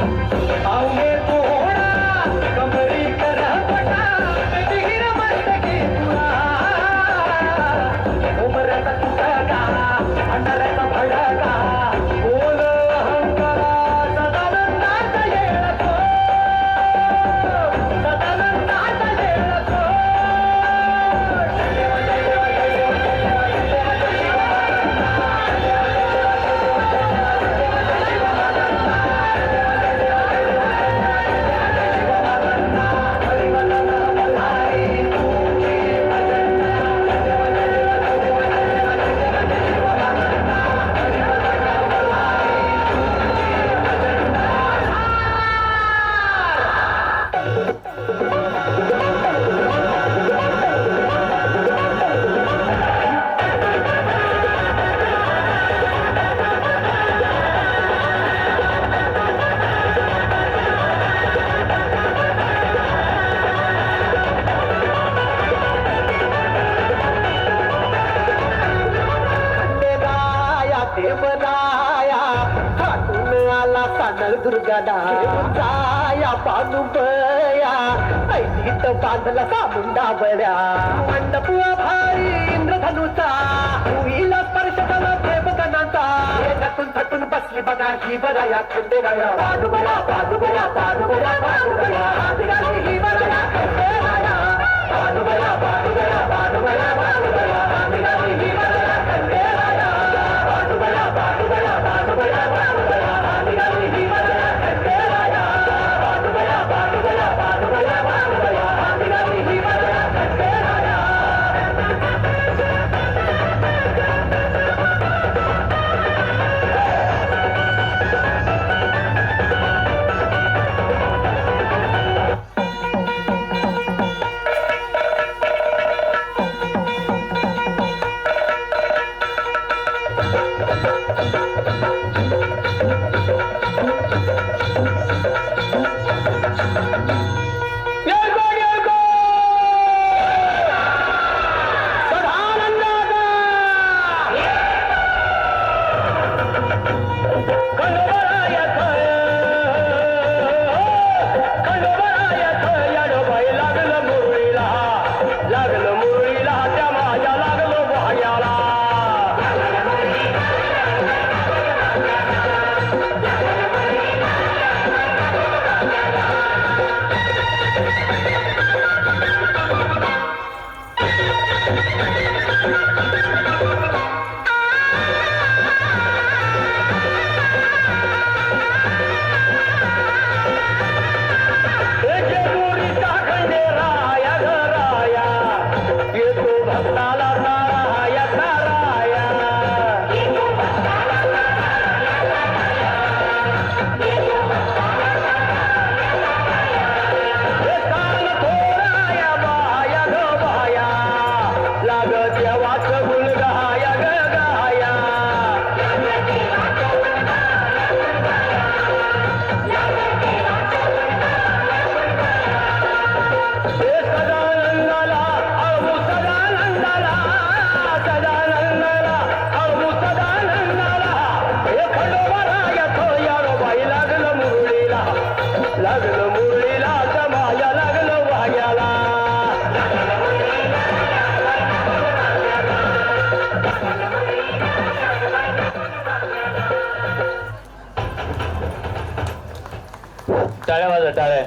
पाहुणे पोहणा कमरी करपटा विहीर मस्तकी तुला उमरता तुझा अंधाराचा भडका बोल अहंकारा सदानंदात येळतो सदानंदात येळतो देवराया हातून आला कानळ दुर्गाला जाया पानुबया ऐटीत बांधला सामुंडा बळ्या मंडप भारी इंद्रधनुचा होईला स्पर्श झाला देवगणाचा नटून थटून बसली बघा ही बराया खंडेराया पानुबया पानुबया पानुबया पानुबया ही बराया खंडेराया पानुबया पानुबया पानुबया पानुबया ही बराया खंडेराया टाळ्या वाजवा टाळ्या.